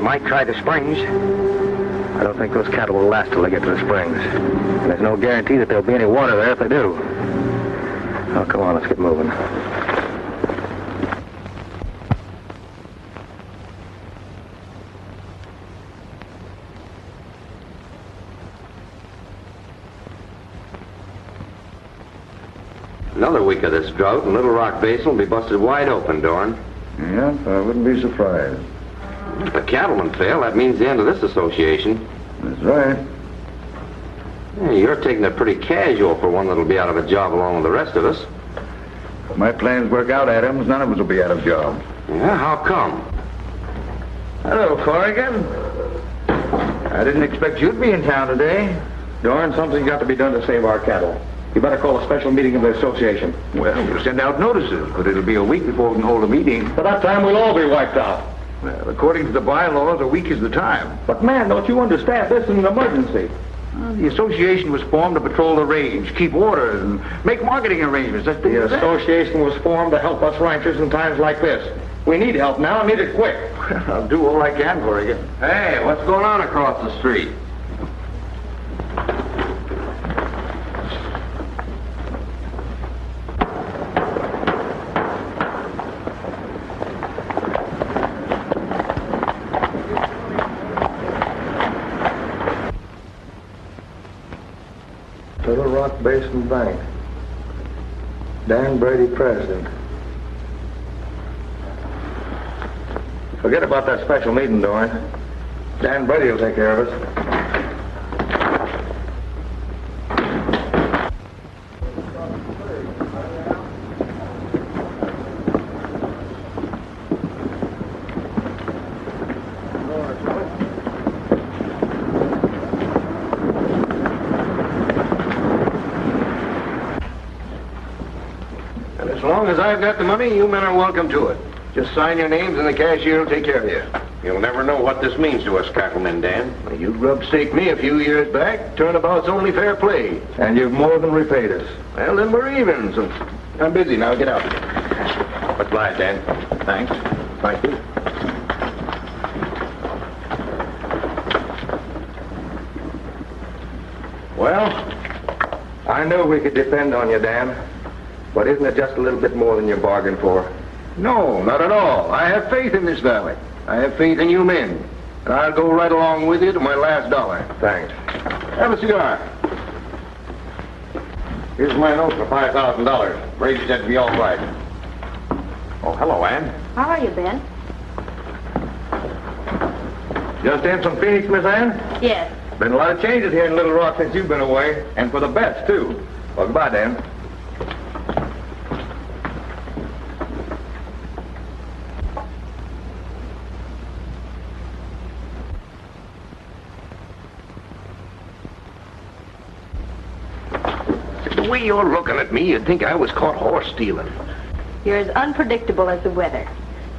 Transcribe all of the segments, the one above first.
might try the springs. I don't think those cattle will last till they get to the springs. And there's no guarantee that there'll be any water there if they do. Oh, come on, let's get moving. Another week of this drought, and Little Rock Basin will be busted wide open, Dorn. Yeah, I wouldn't be surprised. If the cattlemen fail, that means the end of this association. That's right. Yeah, you're taking it pretty casual for one that'll be out of a job along with the rest of us. If my plans work out, Adams, none of us will be out of job. Yeah, how come? Hello, Corrigan. I didn't expect you'd be in town today. Dorn, something's got to be done to save our cattle. You better call a special meeting of the association. Well, we'll send out notices, but it'll be a week before we can hold a meeting. By that time, we'll all be wiped out. Well, according to the bylaws, a week is the time. But, man, don't you understand? This is an emergency. Well, the association was formed to patrol the range, keep order, and make marketing arrangements. The association was formed to help us ranchers in times like this. We need help now, and need it quick. Well, I'll do all I can for you. Hey, what's going on across the street? Little Rock Basin Bank. Dan Brady, president. Forget about that special meeting, Dorn. Dan Brady will take care of us. As long as I've got the money, you men are welcome to it. Just sign your names and the cashier will take care of you. You'll never know what this means to us cattlemen, Dan. You grub-staked me a few years back. Turnabout's only fair play. And you've more than repaid us. Well, then we're even. So I'm busy now. Get out. Goodbye, Dan. Thanks. Thank you. Well, I knew we could depend on you, Dan. But isn't it just a little bit more than you bargained for? No, not at all. I have faith in this valley. I have faith in you men. And I'll go right along with you to my last dollar. Thanks. Have a cigar. Here's my note for $5,000. Brady said to be all right. Oh, hello, Ann. How are you, Ben? Just in from Phoenix, Miss Ann? Yes. Been a lot of changes here in Little Rock since you've been away. And for the best, too. Well, goodbye, Dan. The way you're looking at me, you'd think I was caught horse stealing. You're as unpredictable as the weather.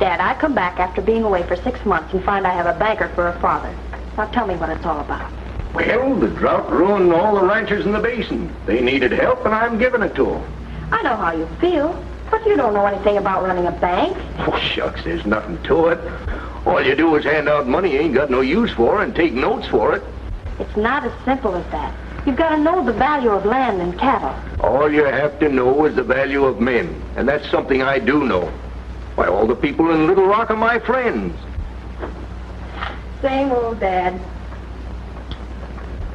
Dad, I come back after being away for 6 months and find I have a banker for a father. Now tell me what it's all about. Well, the drought ruined all the ranchers in the basin. They needed help, and I'm giving it to them. I know how you feel, but you don't know anything about running a bank. Oh, shucks, there's nothing to it. All you do is hand out money you ain't got no use for and take notes for it. It's not as simple as that. You've got to know the value of land and cattle. All you have to know is the value of men, and that's something I do know. Why, all the people in Little Rock are my friends. Same old Dad.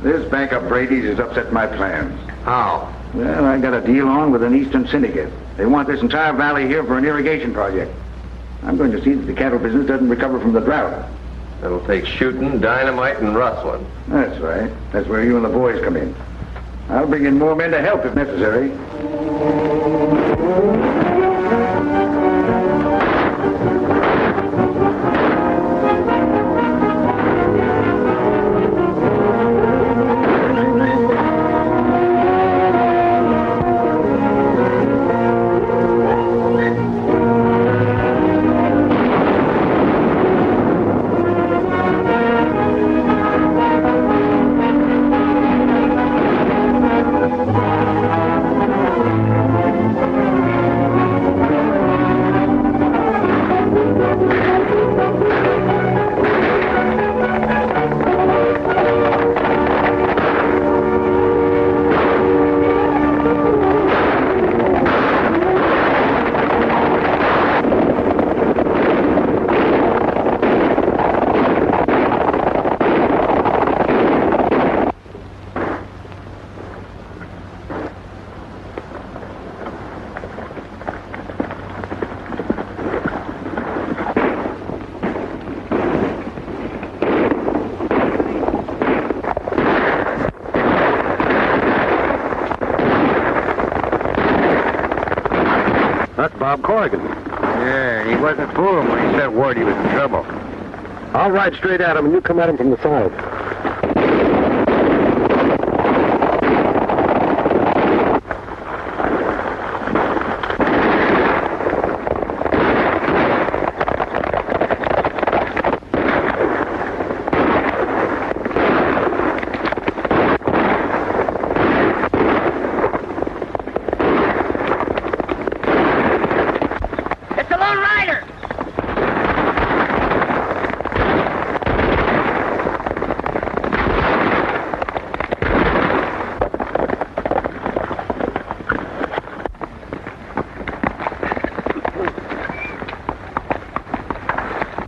This bank of Brady's has upset my plans. How? Well, I got a deal on with an eastern syndicate. They want this entire valley here for an irrigation project. I'm going to see that the cattle business doesn't recover from the drought. It'll take shooting, dynamite, and rustling. That's right. That's where you and the boys come in. I'll bring in more men to help if necessary. Bob Corrigan. Yeah, he wasn't fooling when he said word he was in trouble. I'll ride straight at him, and you come at him from the side.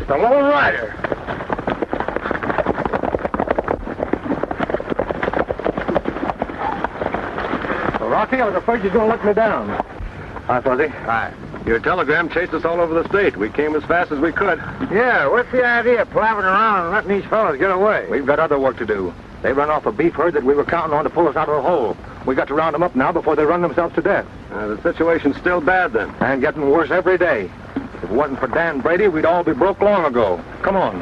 The Lone Rider. Well, Rocky, I was afraid you were going to let me down. Hi, Fuzzy. Hi. Your telegram chased us all over the state. We came as fast as we could. Yeah, what's the idea of plopping around and letting these fellas get away? We've got other work to do. They run off a beef herd that we were counting on to pull us out of the hole. We got to round them up now before they run themselves to death. The situation's still bad, then. And getting worse every day. If it wasn't for Dan Brady, we'd all be broke long ago. Come on.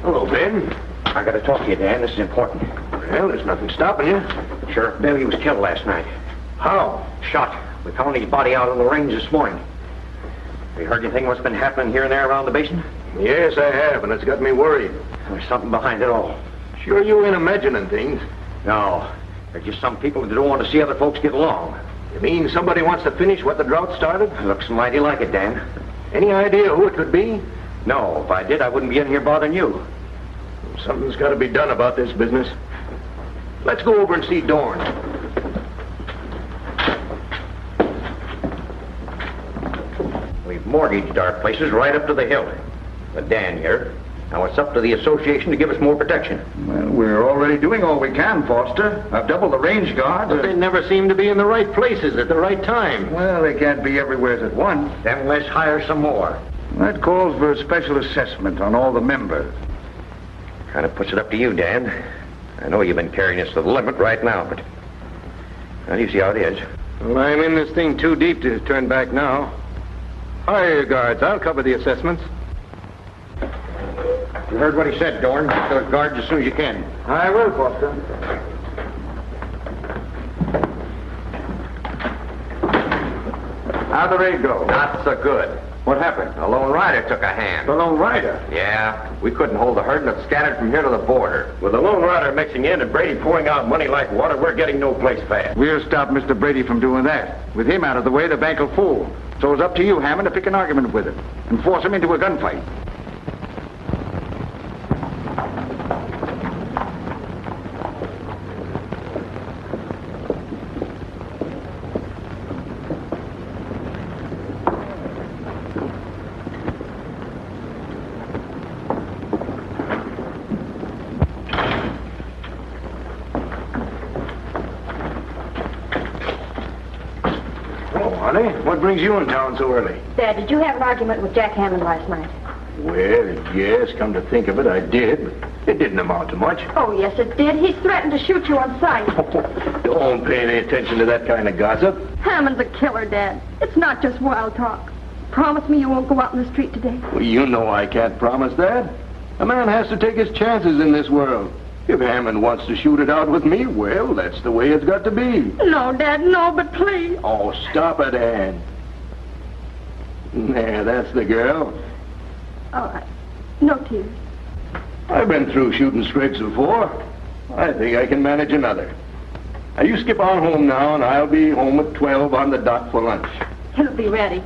Hello, Ben. I gotta talk to you, Dan. This is important. Well, there's nothing stopping you. Sheriff Bailey was killed last night. How? Shot. We found his body out on the range this morning. Have you heard anything what's been happening here and there around the basin? Yes, I have, and it's got me worried. There's something behind it all. Sure you ain't imagining things. No. There's just some people that don't want to see other folks get along. You mean somebody wants to finish what the drought started? Looks mighty like it, Dan. Any idea who it could be? No, if I did, I wouldn't be in here bothering you. Something's got to be done about this business. Let's go over and see Dorn. We've mortgaged our places right up to the hill. But Dan here. Now it's up to the association to give us more protection. Well, we're already doing all we can, Foster. I've doubled the range guards. But they never seem to be in the right places at the right time. Well, they can't be everywhere at once. Then let's hire some more. That calls for a special assessment on all the members. Kind of puts it up to you, Dan. I know you've been carrying us to the limit right now, but... Well, you see how it is. Well, I'm in this thing too deep to turn back now. Hire your guards. I'll cover the assessments. You heard what he said, Dorn. Get those guards as soon as you can. I will, Foster. How'd the raid go? Not so good. What happened? A Lone Rider took a hand. The Lone Rider? Yeah, we couldn't hold the herd and it scattered from here to the border. With the Lone Rider mixing in and Brady pouring out money like water, we're getting no place fast. We'll stop Mr. Brady from doing that. With him out of the way, the bank will fool. So it's up to you, Hammond, to pick an argument with him and force him into a gunfight. Honey, what brings you in town so early? Dad, did you have an argument with Jack Hammond last night? Well, yes, come to think of it, I did, but it didn't amount to much. Oh, yes, it did. He threatened to shoot you on sight. Don't pay any attention to that kind of gossip. Hammond's a killer, Dad. It's not just wild talk. Promise me you won't go out in the street today. Well, you know I can't promise that. A man has to take his chances in this world. If Hammond wants to shoot it out with me, well, that's the way it's got to be. No, Dad, no, but please. Oh, stop it, Ann. There, that's the girl. All right. No tears. I've been through shooting scrapes before. I think I can manage another. Now, you skip on home now, and I'll be home at 12 on the dot for lunch. He'll be ready.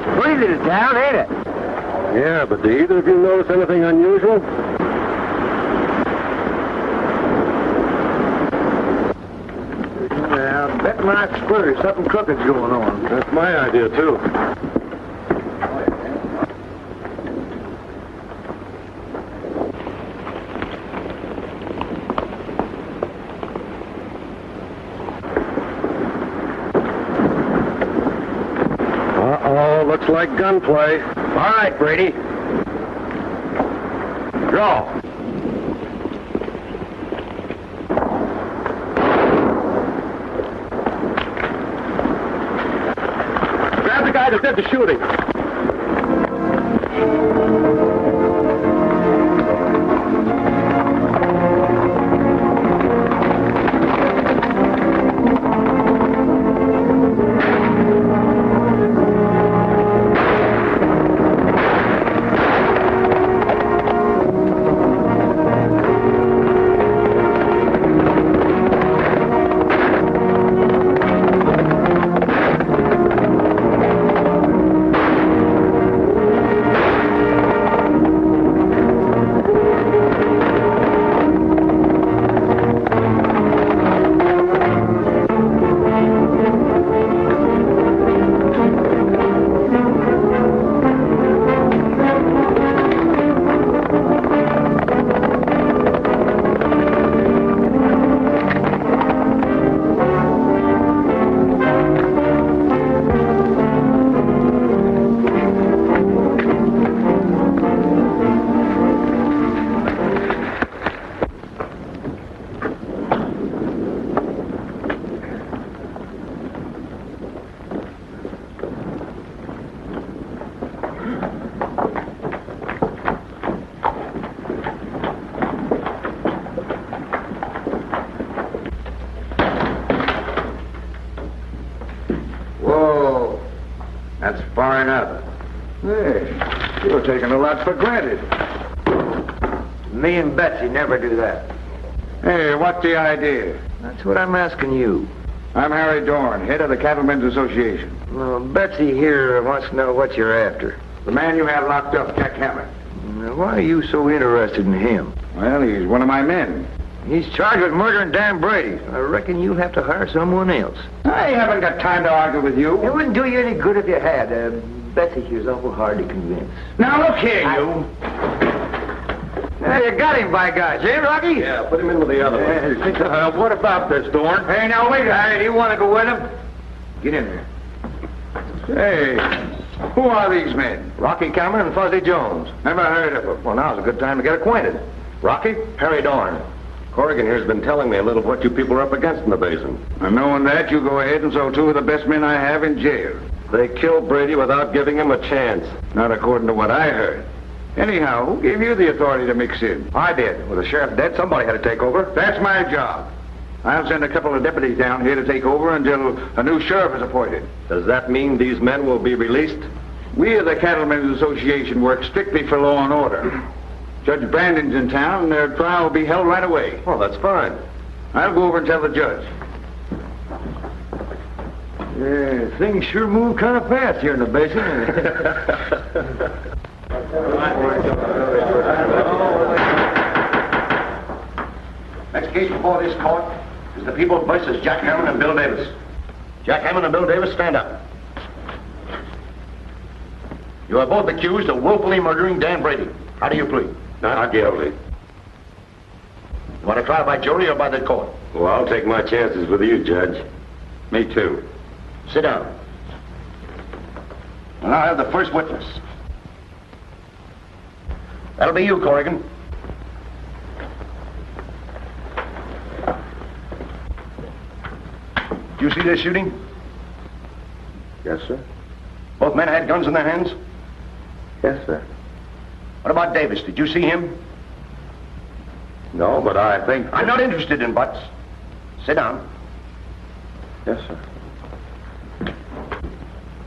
It's pretty little town, ain't it? Yeah, but do either of you notice anything unusual? Yeah, I bet my squirty something crooked's going on. That's my idea, too. Uh-oh, looks like gunplay. All right, Brady. Draw. Grab the guy that did the shooting. That's far enough. Hey, you're taking a lot for granted. Me and Betsy never do that. Hey, what's the idea? That's what I'm asking you. I'm Harry Dorn, head of the Cattlemen's Association. Well, Betsy here wants to know what you're after. The man you have locked up, Jack Hammond. Now, why are you so interested in him? Well, he's one of my men. He's charged with murdering Dan Brady. I reckon you'll have to hire someone else. I haven't got time to argue with you. It wouldn't do you any good if you had. Betsy here's awful hard to convince. Now, look here, you. Now, you got him, by gosh, eh, Rocky? Yeah, put him in with the other one. What about this, Dorn? Hey, now, wait a minute. You want to go with him? Get in there. Hey, who are these men? Rocky Cameron and Fuzzy Jones. Never heard of them. Well, now's a good time to get acquainted. Rocky, Harry Dorn. Corrigan here's been telling me a little of what you people are up against in the basin. And knowing that, you go ahead and throw two of the best men I have in jail. They killed Brady without giving him a chance. Not according to what I heard. Anyhow, who gave you the authority to mix in? I did. With the sheriff dead, somebody had to take over. That's my job. I'll send a couple of deputies down here to take over until a new sheriff is appointed. Does that mean these men will be released? We of the Cattlemen's Association work strictly for law and order. Judge Brandon's in town, and their trial will be held right away. Oh, that's fine. I'll go over and tell the judge. Yeah, things sure move kind of fast here in the basin. Next case before this court is the People versus Jack Hammond and Bill Davis. Jack Hammond and Bill Davis, stand up. You are both accused of willfully murdering Dan Brady. How do you plead? Not guilty. You want to try by jury or by the court? Well, I'll take my chances with you, Judge. Me too. Sit down. And I'll have the first witness. That'll be you, Corrigan. Did you see this shooting? Yes, sir. Both men had guns in their hands? Yes, sir. What about Davis? Did you see him? No, but I think... I'm not interested in buts. Sit down. Yes, sir.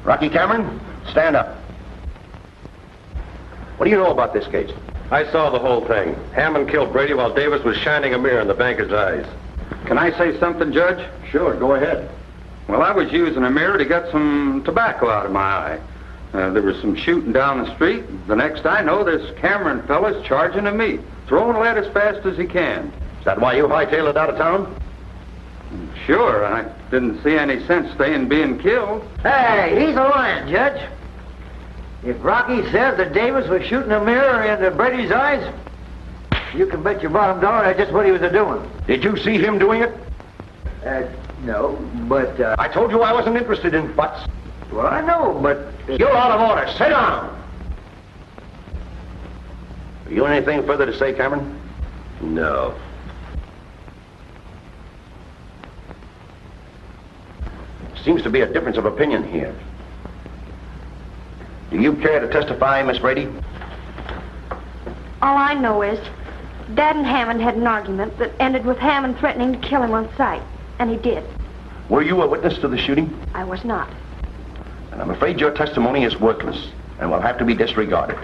Rocky Cameron, stand up. What do you know about this case? I saw the whole thing. Hammond killed Brady while Davis was shining a mirror in the banker's eyes. Can I say something, Judge? Sure, go ahead. Well, I was using a mirror to get some tobacco out of my eye. There was some shooting down the street. The next I know, this Cameron fella's charging at me, throwing lead as fast as he can. Is that why you hightailed it out of town? Sure, I didn't see any sense staying being killed. Hey, he's a lion, Judge. If Rocky says that Davis was shooting a mirror into Brady's eyes, you can bet your bottom dollar that's just what he was doing. Did you see him doing it? No, but, I told you I wasn't interested in butts. well, I know, but... You're out of order. Sit down. You anything further to say, Cameron? No. Seems to be a difference of opinion here. Do you care to testify, Miss Brady? All I know is Dad and Hammond had an argument that ended with Hammond threatening to kill him on sight. And he did. Were you a witness to the shooting? I was not. And I'm afraid your testimony is worthless and will have to be disregarded.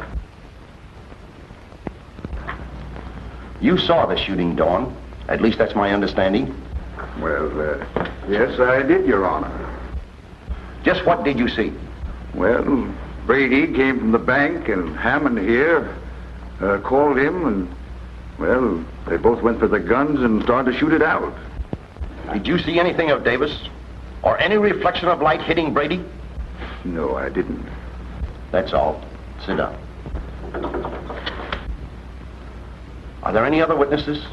You saw the shooting, Dawn. At least that's my understanding. Well, yes, I did, Your Honor. Just what did you see? Well, Brady came from the bank, and Hammond here called him, and, well, they both went for the guns and started to shoot it out. Did you see anything of Davis? Or any reflection of light hitting Brady? No, I didn't. That's all. Sit down. Are there any other witnesses?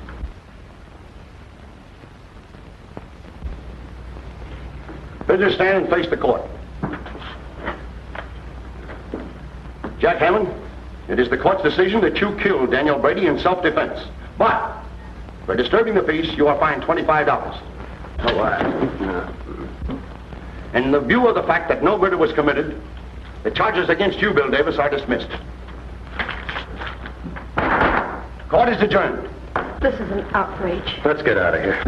Visitors, stand and face the court. Jack Hammond, it is the court's decision that you killed Daniel Brady in self-defense. But, for disturbing the peace, you are fined $25. Oh, In the view of the fact that no murder was committed, the charges against you, Bill Davis, are dismissed. Court is adjourned. This is an outrage. Let's get out of here.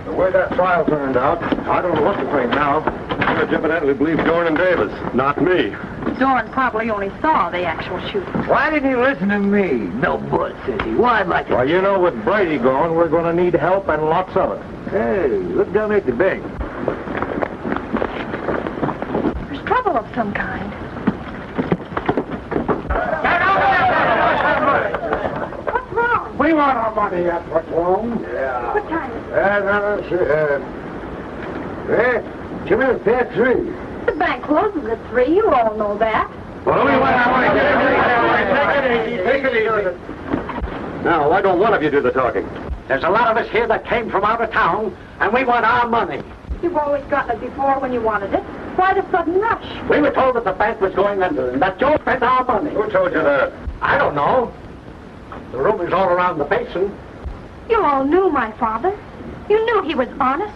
The way that trial turned out, I don't know what to think now. Judge evidently believes Dorn and Davis, not me. Dorn probably only saw the actual shooting. Why didn't he listen to me? No butt, says he. Why, I'd like to... Well, you know, with Brady gone, we're going to need help and lots of it. Hey, look down at the bank. There's trouble of some kind. What's wrong? We want our money, that's what's wrong. Yeah. What time is it? Come here, past 3. The bank closes at 3. You all know that. Well, we want our money. Take it easy. Now, why don't one of you do the talking? There's a lot of us here that came from out of town, and we want our money. You've always gotten it before when you wanted it. Why the sudden rush? We were told that the bank was going under, and that Joe spent our money. Who told you that? I don't know. The rumors all around the basin. You all knew my father. You knew he was honest.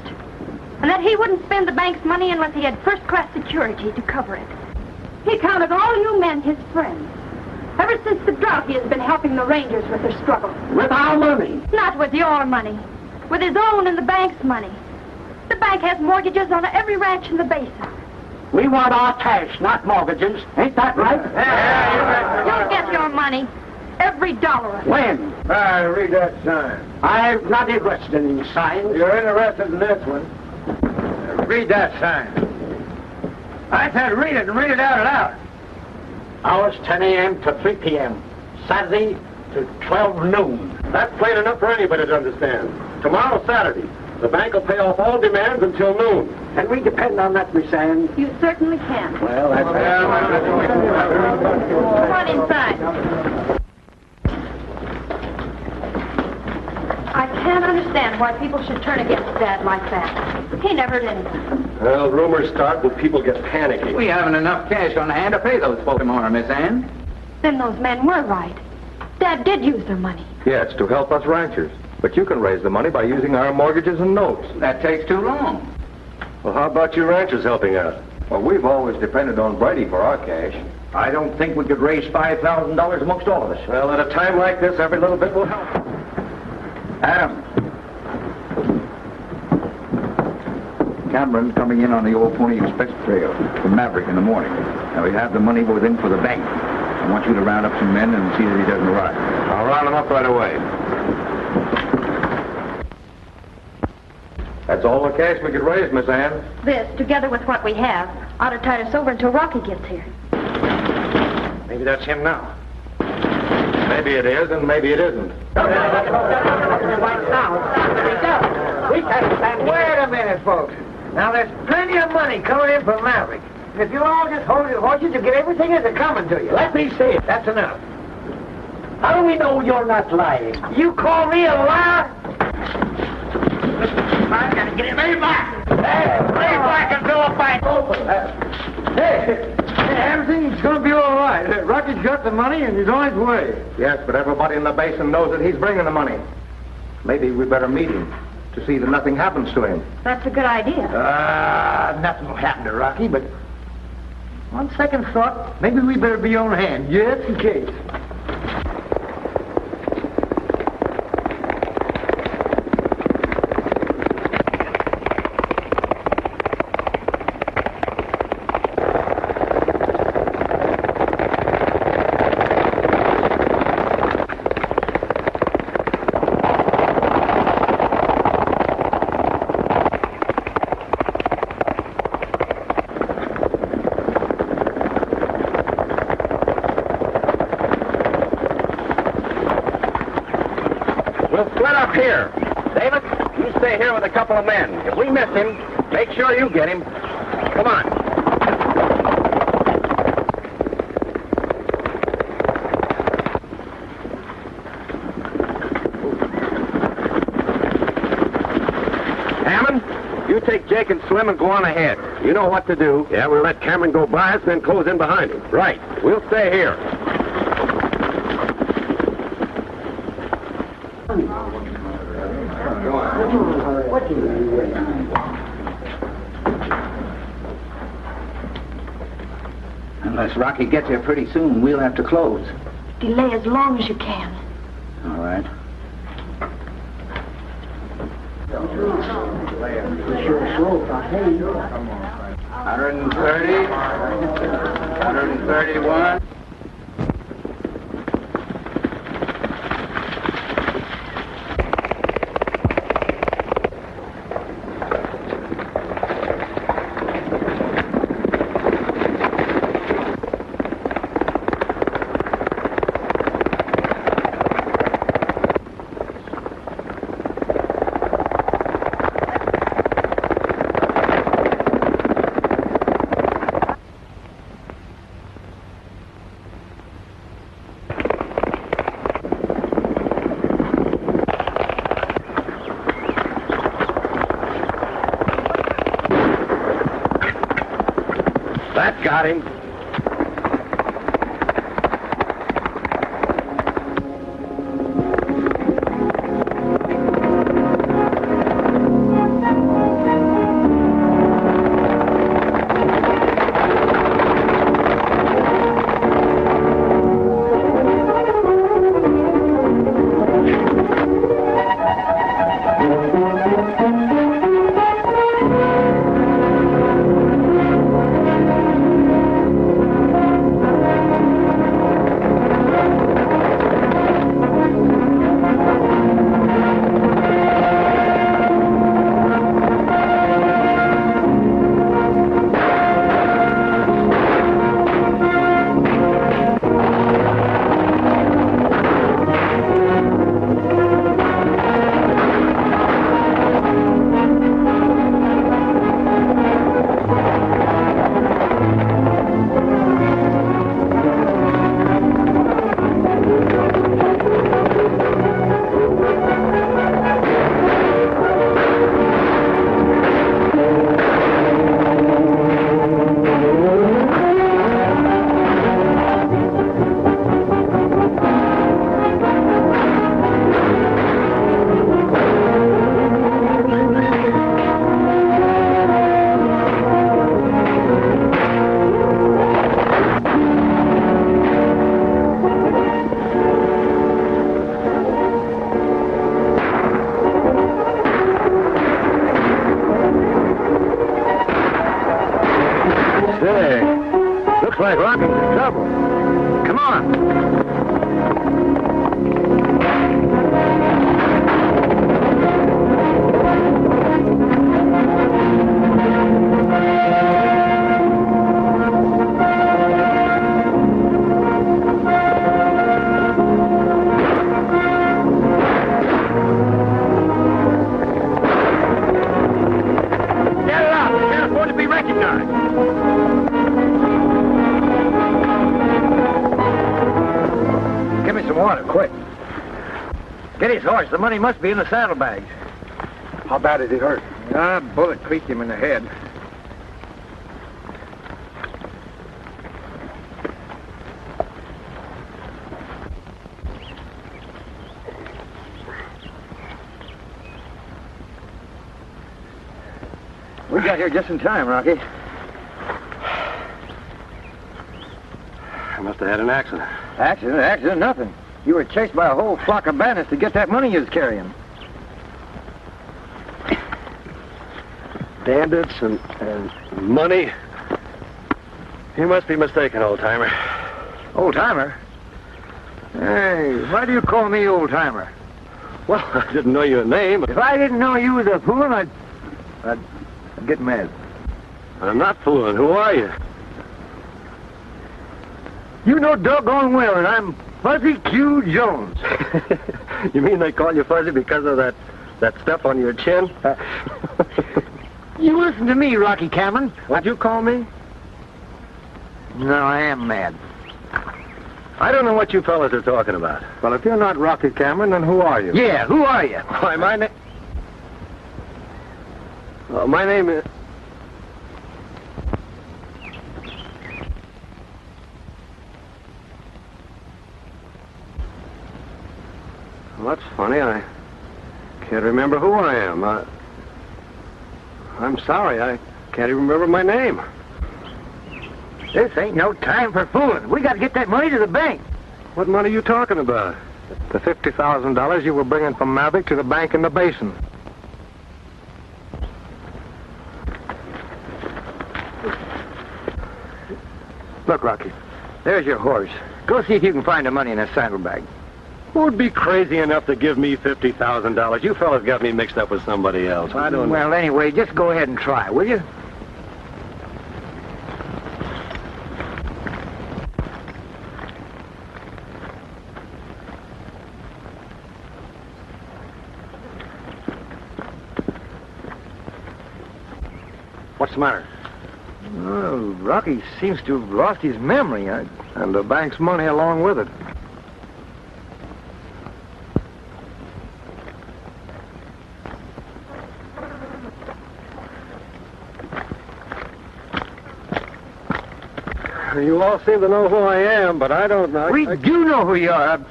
And that he wouldn't spend the bank's money unless he had first-class security to cover it. He counted all you men his friends. Ever since the drought, he has been helping the Rangers with their struggle. With our money. Not with your money. With his own and the bank's money. The bank has mortgages on every ranch in the basin. We want our cash, not mortgages. Ain't that right? You'll get your money. Every dollar of it. When? Read that sign. I'm not interested in signs. You're interested in this one. Read that sign. I said read it and read it out loud. Hours 10 a.m. to 3 p.m. Saturday to 12 noon. That's plain enough for anybody to understand. Tomorrow's Saturday. The bank will pay off all demands until noon. Can we depend on that, Miss Ann? You certainly can. Well, that's... Come on inside. I can't understand why people should turn against Dad like that. He never did anything. Well, rumors start when people get panicky. We haven't enough cash on hand to pay those folks tomorrow, Miss Ann. Then those men were right. Dad did use their money. Yes, to help us ranchers. But you can raise the money by using our mortgages and notes. That takes too long. Well, how about you ranchers helping out? Well, we've always depended on Brady for our cash. I don't think we could raise $5,000 amongst all of us. Well, at a time like this, every little bit will help. Adam. Cameron's coming in on the old Pony Express trail from Maverick in the morning. Now, we have the money with him for the bank. I want you to round up some men and see that he doesn't arrive. I'll round him up right away. That's all the cash we could raise, Miss Ann. This, together with what we have, ought to tide us over until Rocky gets here. Maybe that's him now. Maybe it is, and maybe it isn't. Wait a minute, folks. Now, there's plenty of money coming in from Maverick. And if you'll all just hold your horses, you'll get everything that's coming to you. Let me see it. That's enough. How do we know you're not lying? You call me a liar? I gotta get him back. Hey, lay back until the bank's open. Hey, everything's gonna be all right. Rocky's got the money and he's on his way. Yes, but everybody in the basin knows that he's bringing the money. Maybe we better meet him to see that nothing happens to him. That's a good idea. Nothing will happen to Rocky, but on second thought, maybe we better be on hand, just in case. We'll split up here. David, you stay here with a couple of men. If we miss him, make sure you get him. Come on. Hammond, you take Jake and Slim and go on ahead. You know what to do. Yeah, we'll let Cameron go by us, then close in behind him. Right. We'll stay here. Unless Rocky gets here pretty soon, we'll have to close. Delay as long as you can. All right. $130, $131. That got him. Looks like Rocky's in trouble. Come on. ought to quit. Get his horse. The money must be in the saddlebags. How bad is he hurt? A bullet creased him in the head. We got here just in time, Rocky. I must have had an accident. Accident? Accident? Nothing. You were chased by a whole flock of bandits to get that money you was carrying. Bandits and money? You must be mistaken, old-timer. Old-timer? Hey, why do you call me old-timer? Well, I didn't know your name. If I didn't know you was a fool, I'd get mad. I'm not fooling. Who are you? You know doggone well that I'm Fuzzy Q. Jones. You mean they call you Fuzzy because of that stuff on your chin? You listen to me, Rocky Cameron. What'd you call me? No, I am mad. I don't know what you fellas are talking about. Well, if you're not Rocky Cameron, then who are you? Yeah, who are you? Why, my name... my name is... Well, that's funny. I can't remember who I am. I'm sorry. I can't even remember my name. This ain't no time for fooling. We got to get that money to the bank. What money are you talking about? The $50,000 you were bringing from Mavic to the bank in the basin. Look, Rocky. There's your horse. Go see if you can find the money in that saddlebag. Who'd be crazy enough to give me $50,000? You fellas got me mixed up with somebody else. I don't know. Well, anyway, just go ahead and try, will you? What's the matter? Oh, Rocky seems to have lost his memory. And the bank's money along with it. You all seem to know who I am, but I don't know. We do know who you are.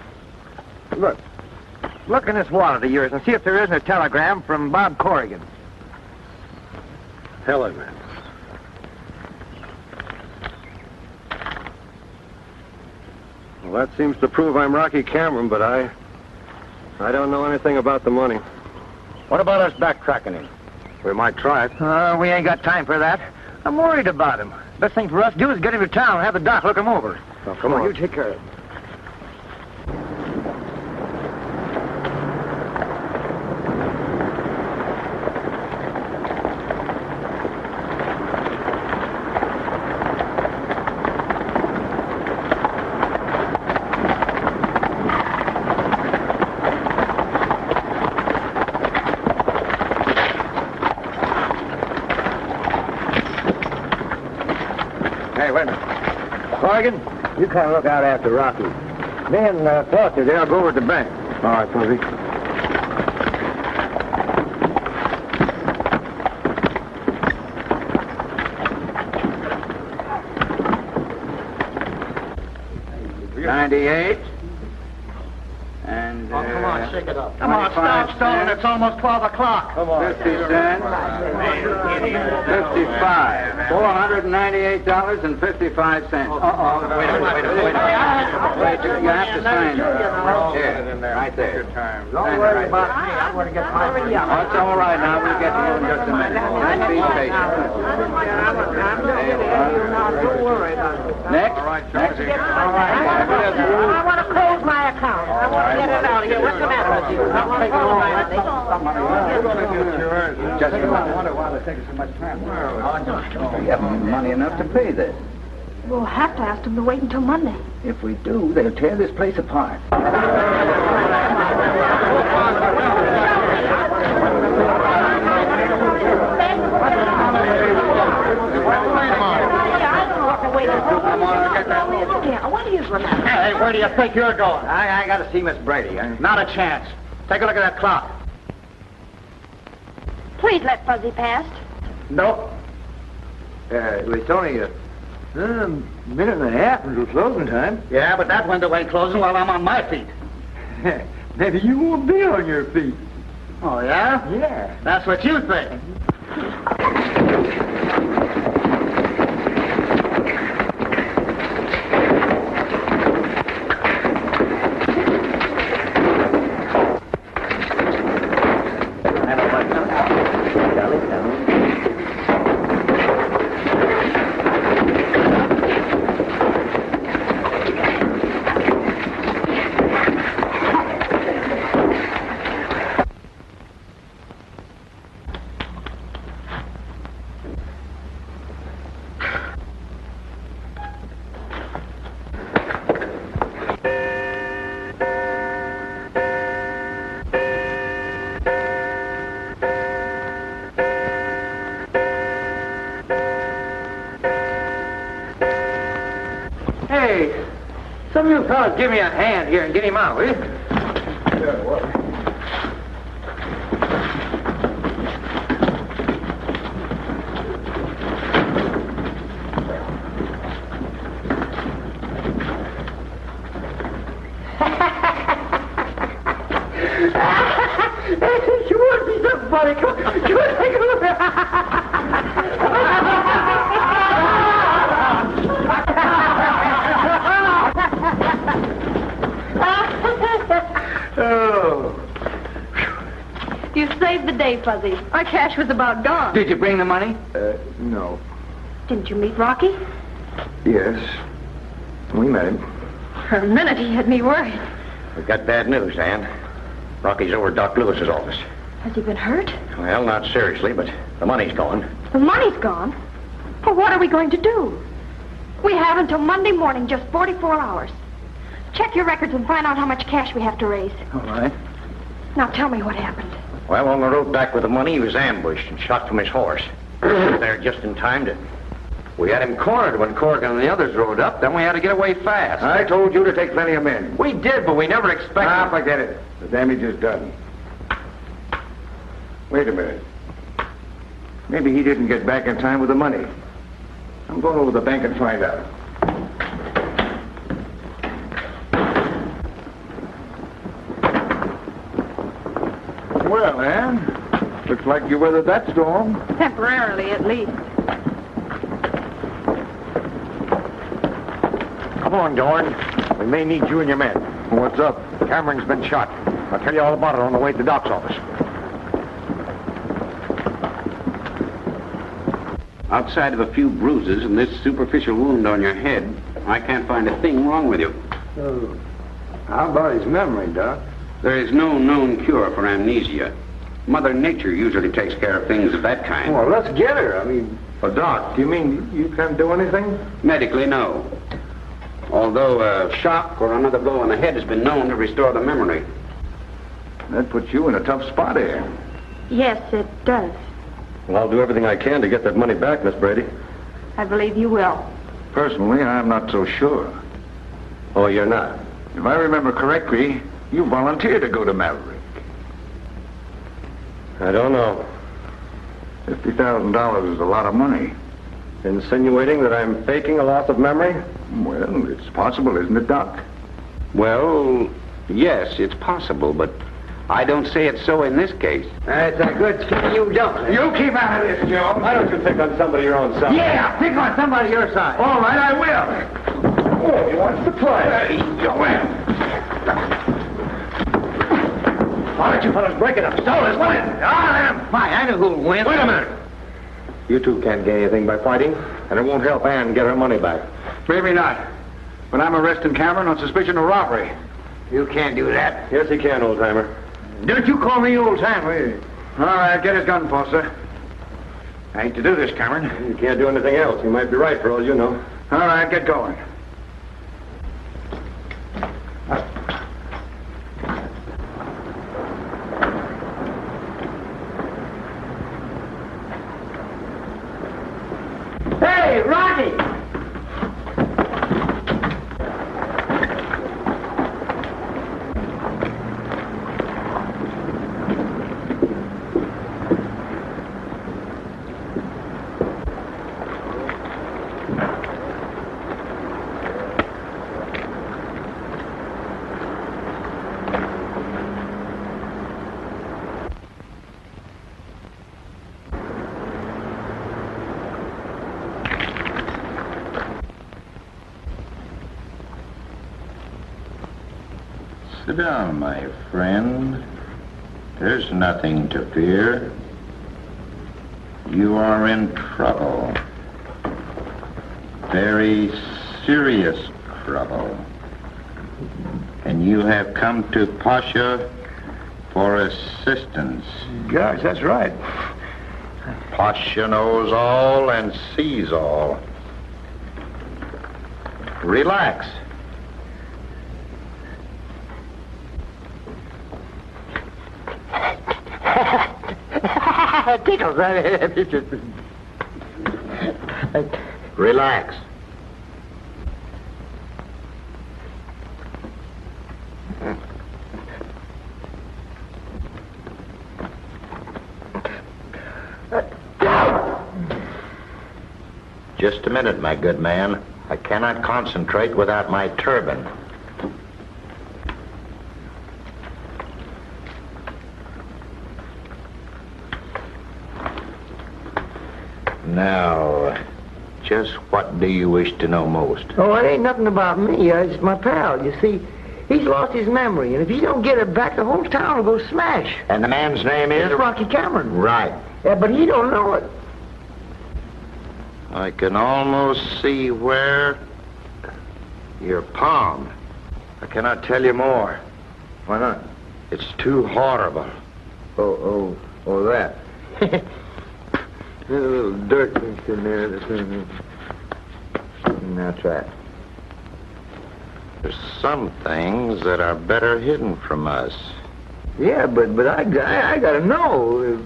Look. Look in this wallet of yours and see if there isn't a telegram from Bob Corrigan. Telegram. Well, that seems to prove I'm Rocky Cameron, but I don't know anything about the money. What about us backtracking him? We might try it. We ain't got time for that. I'm worried about him. Best thing for us to do is get him to town and have the doc look him over. Oh, come on. You take care of it. Hey, wait a minute. Corrigan, you kind of look out after Rocky. Me and Foster there will go over to the bank. All right, Fuzzy. $98. And, Oh, come on, shake it up. Come on, stop stalling. It's almost 12 o'clock. Come on. 50 cents. 55. $498.55. Uh-oh. Wait a minute. Wait, you have to sign it. Here, right there. Don't worry about me. I'm going to get my money out. Oh, it's all right now. We'll get to you in just a minute. Just be patient. Don't worry about it. Next. Next. I want to close my account. I want to get it out of here. What's the matter with you? I want to close my account. Just a minute. I wonder why they're taking so much time. We haven't money enough to pay this. We'll have to ask them to wait until Monday. If we do, they'll tear this place apart. I don't know what to wait until. Come on, get that. Yeah, what is the matter? Hey, where do you think you're going? I got to see Miss Brady. Not a chance. Take a look at that clock. Please let Fuzzy past. Nope. It's only a minute and a half until closing time. Yeah, but that window ain't closing while I'm on my feet. Maybe you won't be on your feet. Oh, yeah? Yeah. That's what you think. Hey, some of you fellas give me a hand here and get him out, will you? Sure, what? You would be so funny. Come on, take a look. Oh. You saved the day, Fuzzy. Our cash was about gone. Did you bring the money? No. Didn't you meet Rocky? Yes. We met him. For a minute, he had me worried. We've got bad news, Ann. Rocky's over at Doc Lewis's office. Has he been hurt? Well, not seriously, but the money's gone. The money's gone. Well, what are we going to do? We have until Monday morning, just 44 hours. Check your records and find out how much cash we have to raise. All right. Now tell me what happened. Well, on the road back with the money, he was ambushed and shot from his horse. He was there just in time to... We had him cornered when Corrigan and the others rode up. Then we had to get away fast. I told you to take plenty of men. We did, but we never expected... Ah, forget it. The damage is done. Wait a minute. Maybe he didn't get back in time with the money. I'm going over to the bank and find out. Well, Ann, looks like you weathered that storm. Temporarily, at least. Come on, Dorn. We may need you and your men. What's up? Cameron's been shot. I'll tell you all about it on the way to the Doc's office. Outside of a few bruises and this superficial wound on your head, I can't find a thing wrong with you. Oh. How about his memory, Doc? There is no known cure for amnesia. Mother Nature usually takes care of things of that kind. Well, let's get her. I mean... Well, Doc, do you mean you can't do anything? Medically, no. Although a shock or another blow on the head has been known to restore the memory. That puts you in a tough spot here. Yes, it does. Well, I'll do everything I can to get that money back, Miss Brady. I believe you will. Personally, I'm not so sure. Oh, you're not? If I remember correctly, you volunteered to go to Maverick. I don't know. $50,000 is a lot of money. Insinuating that I'm faking a loss of memory? Well, it's possible, isn't it, Doc? Well, yes, it's possible, but I don't say it's so in this case. That's a good skin you don't. You keep out of this, Joe. Why don't you pick on somebody your own side? Yeah, pick on somebody your side. All right, I will. Oh, he wants to play. Why don't you fellas break it up? So is one. Fine, I know who'll win. Wait a minute. You two can't gain anything by fighting, and it won't help Ann get her money back. Maybe not. But I'm arresting Cameron on suspicion of robbery. You can't do that. Yes, he can, old-timer. Don't you call me old timer. All right, get his gun, Foster. I hate to do this, Cameron. You can't do anything else. You might be right for all you know. All right, get going. Hey, Rocky! Sit down, my friend. There's nothing to fear. You are in trouble. Very serious trouble. And you have come to Pasha for assistance. Gosh, that's right. Pasha knows all and sees all. Relax. Tickles. Relax. Just a minute, my good man. I cannot concentrate without my turban. Now, just what do you wish to know most? Oh, it ain't nothing about me. It's my pal. You see, he's lost his memory, and if he don't get it back, the whole town will go smash. And the man's name is? It's Rocky Cameron. Right. Yeah, but he don't know it. I can almost see where your palm. I cannot tell you more. Why not? It's too horrible. Oh, that. There's a little dirt mixed in there. Now try it. There's some things that are better hidden from us. Yeah, but I gotta know.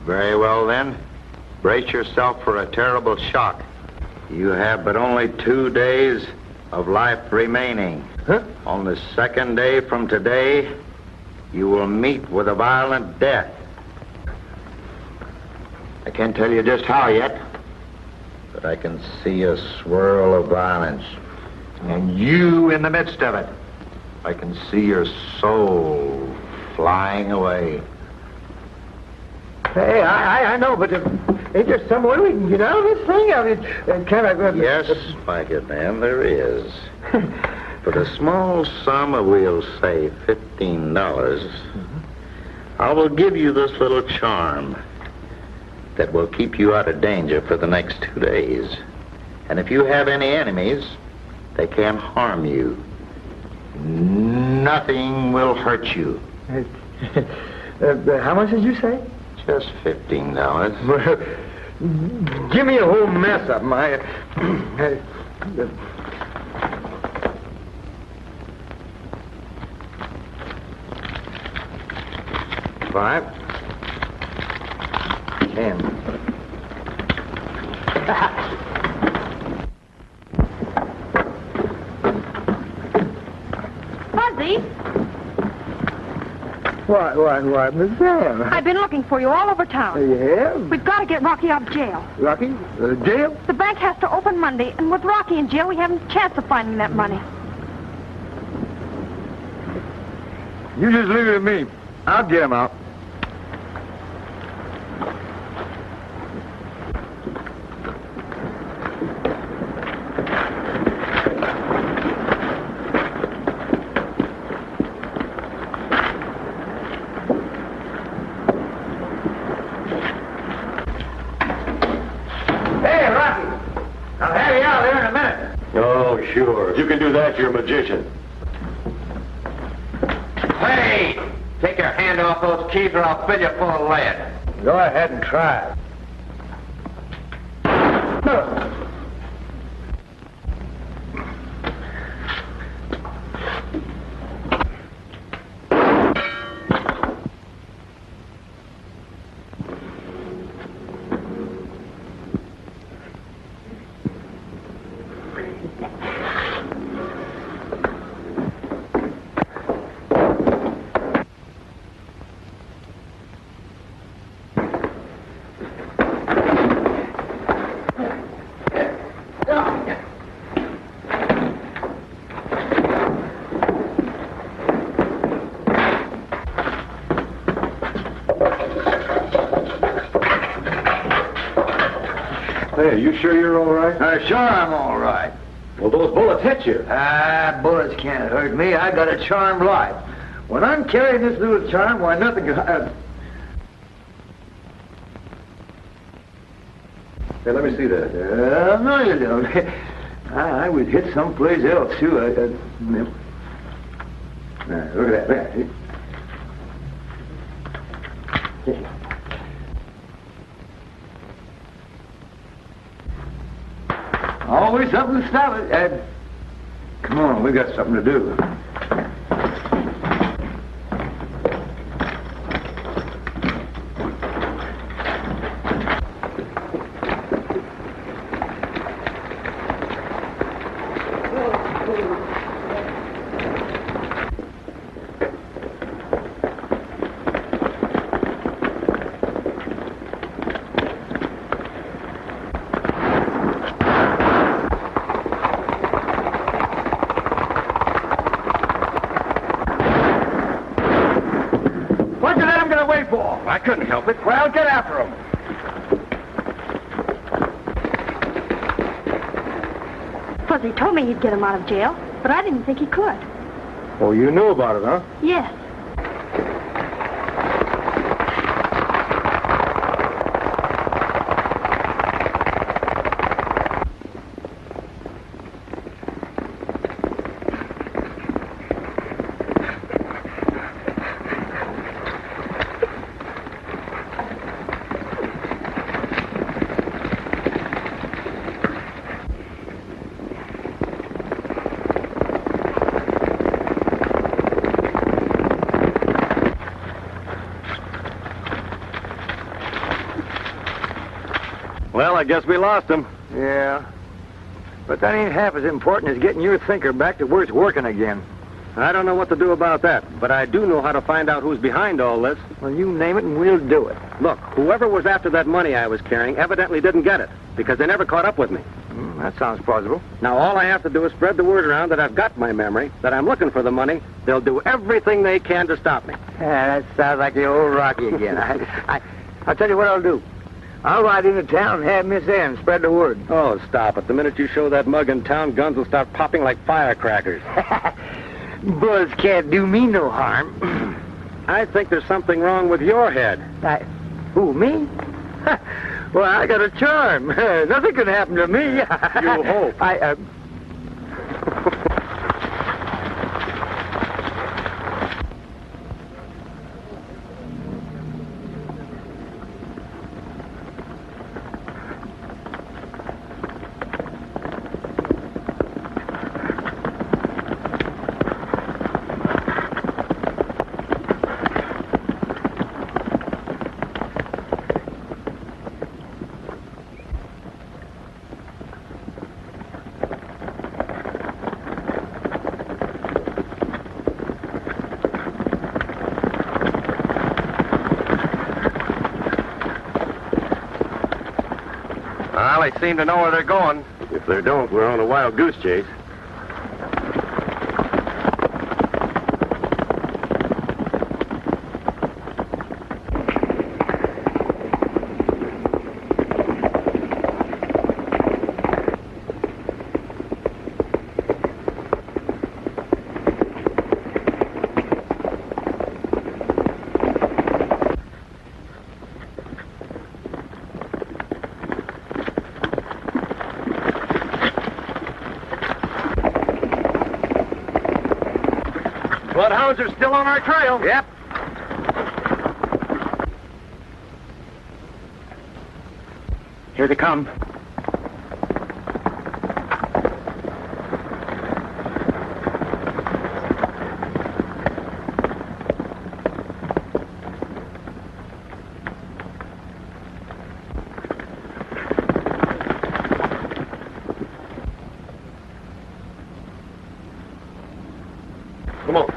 Very well, then. Brace yourself for a terrible shock. You have but only 2 days of life remaining. Huh? On the second day from today, you will meet with a violent death. I can't tell you just how yet, but I can see a swirl of violence. And you in the midst of it. I can see your soul flying away. Hey, I know, but ain't there some way we can get out of this thing? I mean, can I... Yes, my good man, there is. For the small sum of, we'll say, $15, I will give you this little charm that will keep you out of danger for the next 2 days. And if you have any enemies, they can't harm you. Nothing will hurt you. How much did you say? Just $15. Give me a whole mess of them. 5, 10. Fuzzy, What, Miss Sam? I've been looking for you all over town. You have? We've got to get Rocky out of jail. Rocky? Jail? The bank has to open Monday, and with Rocky in jail, we haven't a chance of finding that money. You just leave it to me. I'll get him out. Hey, Rocky. I'll have you out there in a minute. Oh, sure. If you can do that, you're a magician. Hey! Take your hand off those keys or I'll fill you full of lead. Go ahead and try. Hey, you sure you're all right? Sure I'm all right. Well, those bullets hit you. Bullets can't hurt me. I got a charmed life. When I'm carrying this little charm, why, nothing can... Hey, let me see that. No, you don't. I was hit someplace else, too. Look at that. Always something to stop it. Come on, we got something to do. I couldn't help it. Well, get after him. Fuzzy told me he'd get him out of jail, but I didn't think he could. Oh, you knew about it, huh? Yes. Well, I guess we lost him. Yeah. But that ain't half as important as getting your thinker back to where it's working again. I don't know what to do about that, but I do know how to find out who's behind all this. Well, you name it and we'll do it. Look, whoever was after that money I was carrying evidently didn't get it, because they never caught up with me. That sounds plausible. Now, all I have to do is spread the word around that I've got my memory, that I'm looking for the money. They'll do everything they can to stop me. Yeah, that sounds like the old Rocky again. I'll tell you what I'll do. I'll ride into town and have Miss Ann spread the word. Oh, stop it. The minute you show that mug in town, guns will start popping like firecrackers. Bullets can't do me no harm. I think there's something wrong with your head. Who, me? Well, I got a charm. Nothing can happen to me. You hope. Well, they seem to know where they're going. If they don't, we're on a wild goose chase. Bloodhounds are still on our trail. Yep. Here they come. Come on.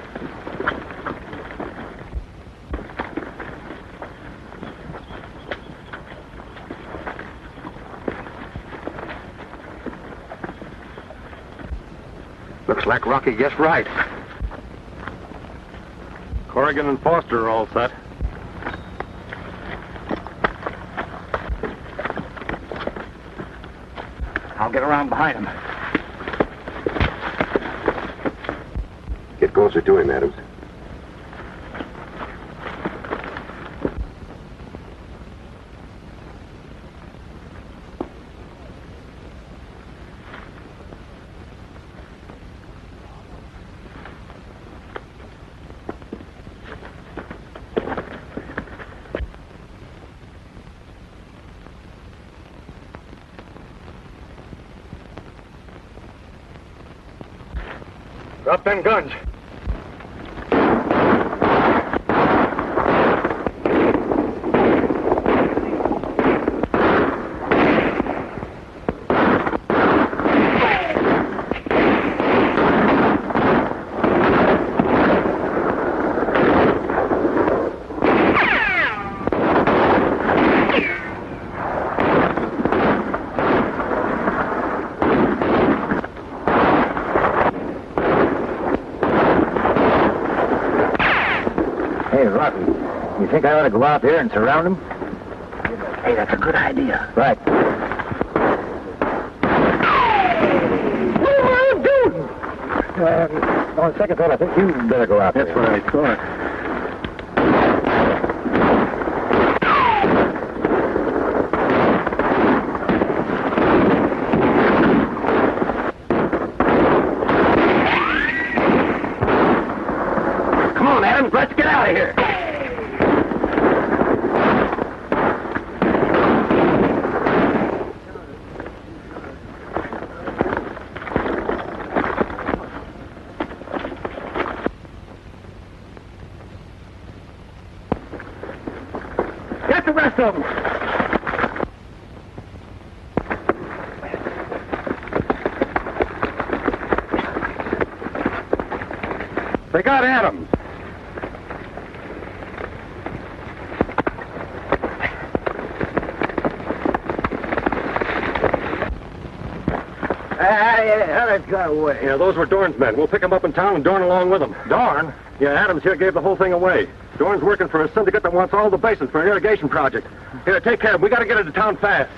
Looks like Rocky guessed right. Corrigan and Foster are all set. I'll get around behind him. Get closer to him, Adams. Drop them guns. Hey, Rocky, you think I ought to go out there and surround him? Hey, that's a good idea. Right. What am I doing? On second thought, I think you better go out there. That's what I thought. Come on, Adams, let's get out of here. Get the rest of them. They got Adams. How that got away? Yeah, those were Dorn's men. We'll pick them up in town and Dorn along with them. Dorn? Yeah, Adams here gave the whole thing away. Dorn's working for a syndicate that wants all the basins for an irrigation project. Here, take care of him. We gotta get into town fast.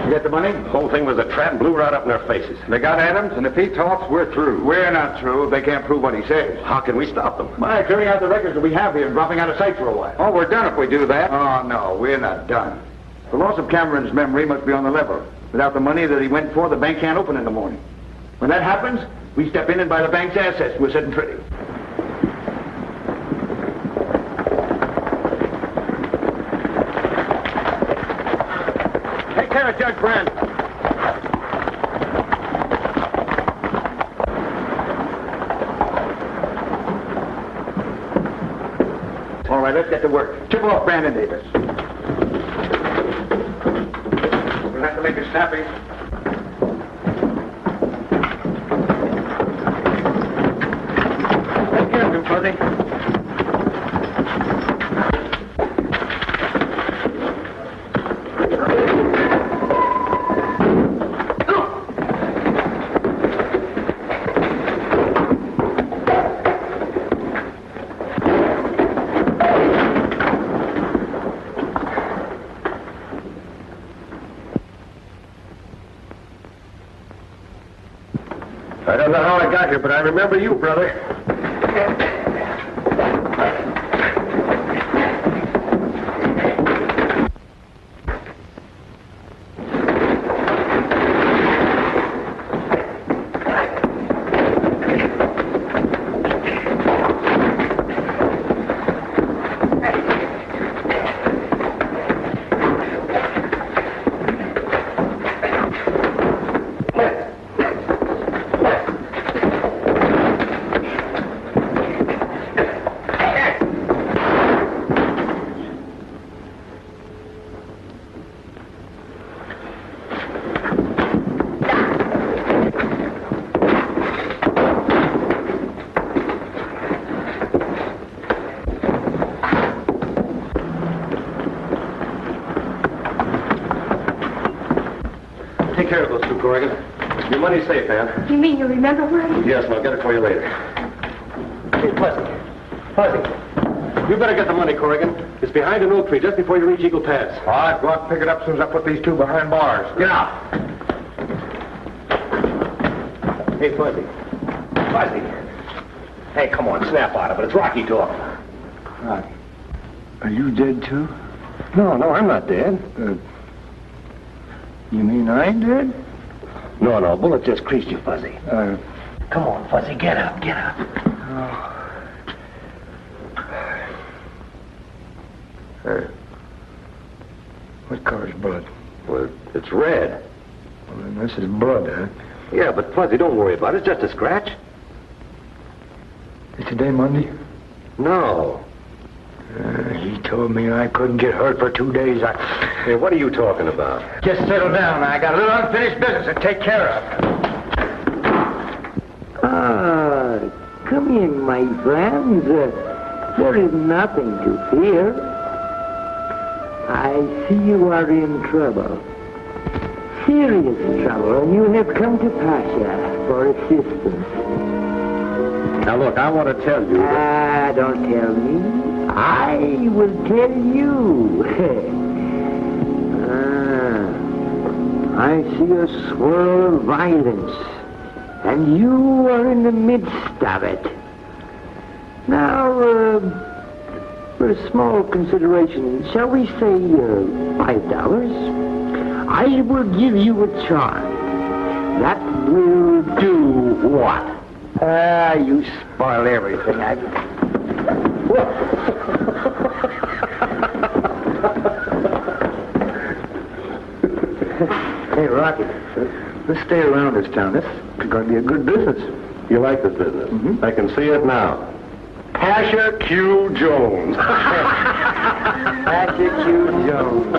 You get the money? The whole thing was a trap and blew right up in our faces. They got Adams, and if he talks, we're through. We're not through. They can't prove what he says. How can we stop them? By clearing out the records that we have here and dropping out of sight for a while. Oh, we're done if we do that. Oh, no, we're not done. The loss of Cameron's memory must be on the level. Without the money that he went for, the bank can't open in the morning. When that happens, we step in and buy the bank's assets. We're sitting pretty. Take care of Judge Brand. All right, let's get to work. Chip off Brandon Davis. We'll have to make it snappy. Take care of him, Fuzzy. I don't know how I got here, but I remember you, brother. Take care of those two, Corrigan. Your money's safe, Ann. You mean you remember where it is? Yes, and I'll get it for you later. Hey, Fuzzy. Fuzzy. You better get the money, Corrigan. It's behind an oak tree just before you reach Eagle Pass. All right, go out and pick it up as soon as I put these two behind bars. Get out. Hey, Fuzzy. Fuzzy. Hey, come on, snap out of it. It's Rocky talking. Rocky. Are you dead, too? No, I'm not dead. You mean I'm dead? No, bullet just creased you, Fuzzy. Come on, Fuzzy, get up. What color's blood? Well, it's red. Well, then this is blood, huh? Yeah, but Fuzzy, don't worry about it. It's just a scratch. Is today Monday? No. He told me I couldn't get hurt for 2 days. Hey, what are you talking about? Just settle down. I got a little unfinished business to take care of. Come in, my friends. There is nothing to fear. I see you are in trouble. Serious trouble, and you have come to Pasha for assistance. Now, look, I want to tell you that... Don't tell me. I will tell you. I see a swirl of violence, and you are in the midst of it. Now, for a small consideration, shall we say $5? I will give you a charm. That will do what? You spoil everything. Hey, Rocky, let's stay around this town. This is going to be a good business. You like this business? Mm-hmm. I can see it now. Pasha Q. Jones. Pasha Q. Jones.